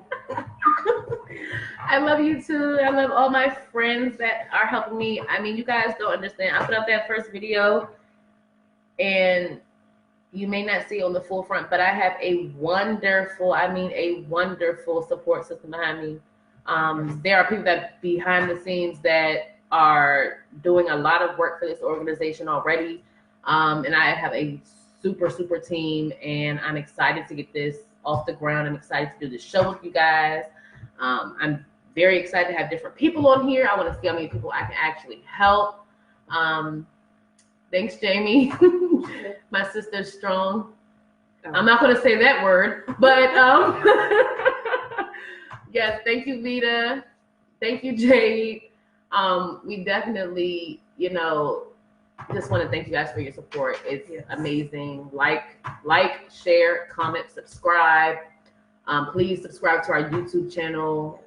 I love you too. I love all my friends that are helping me. I mean, you guys don't understand. I put up that first video and you may not see on the full front, but I have a wonderful support system behind me. There are people that behind the scenes that are doing a lot of work for this organization already. And I have a super team, and I'm excited to get this off the ground. I'm excited to do this show with you guys. I'm very excited to have different people on here. I want to see how many people I can actually help. Thanks, Jamie. My sister's strong. I'm not going to say that word, but yes, thank you, Vita. Thank you, Jade. We definitely, just want to thank you guys for your support. It's amazing. Like, share, comment, subscribe. Please subscribe to our YouTube channel.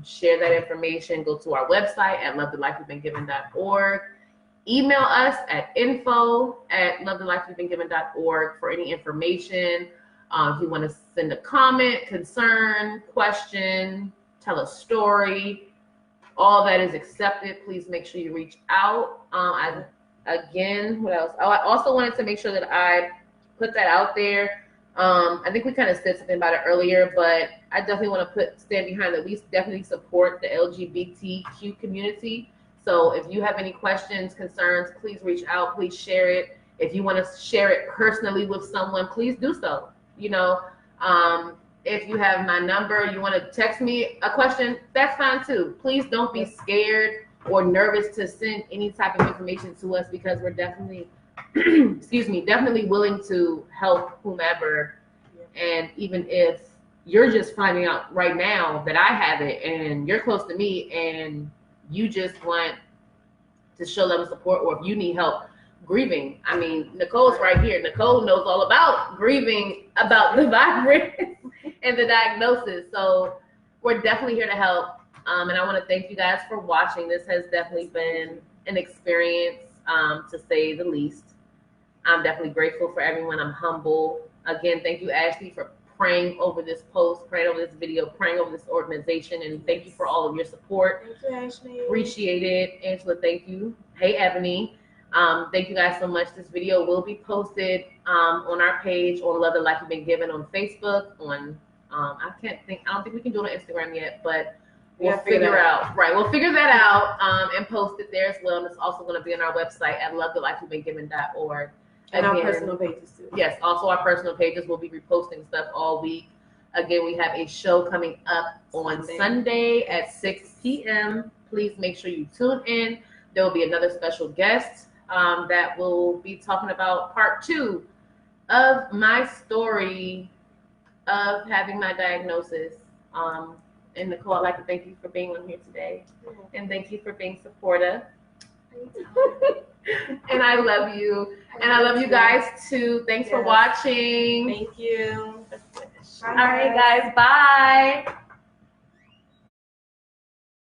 Share that information. Go to our website at lovethelifewe'vebeengiving.org. Email us at info@lovethelifewe'vebeengiving.org for any information. If you want to send a comment, concern, question, tell a story, all that is accepted. Please make sure you reach out. What else? Oh, I also wanted to make sure that I put that out there. I think we kind of said something about it earlier, but I definitely want to stand behind that. We definitely support the LGBTQ community. So if you have any questions, concerns, please reach out. Please share it. If you want to share it personally with someone, please do so. If you have my number, you want to text me a question, that's fine too. Please don't be scared or nervous to send any type of information to us because we're definitely, definitely willing to help whomever. And even if you're just finding out right now that I have it and you're close to me and you just want to show love and support, or if you need help grieving. I mean, Nicole's right here. Nicole knows all about grieving, about the virus and the diagnosis. So we're definitely here to help. And I want to thank you guys for watching. This has definitely been an experience, to say the least. I'm definitely grateful for everyone. I'm humble. Again, thank you, Ashley, for praying over this post, praying over this video, praying over this organization, and thank you for all of your support. Thank you, Ashley. Appreciate it. Angela, thank you. Hey, Ebony. Thank you guys so much. This video will be posted on our page on Love the Life You've Been Given on Facebook. On I don't think we can do it on Instagram yet, but we'll figure out. Right, we'll figure that out and post it there as well. And it's also going to be on our website at lovethelifeyou'vebeengiven.org. And our personal pages too. Yes, also our personal pages. We'll be reposting stuff all week. Again, we have a show coming up on Sunday at 6 p.m. Please make sure you tune in. There will be another special guest that will be talking about part 2 of my story of having my diagnosis. And Nicole, I'd like to thank you for being on here today. And thank you for being supportive. And I love you. And I love you guys too. Thanks for watching. Thank you. All right, guys. Bye.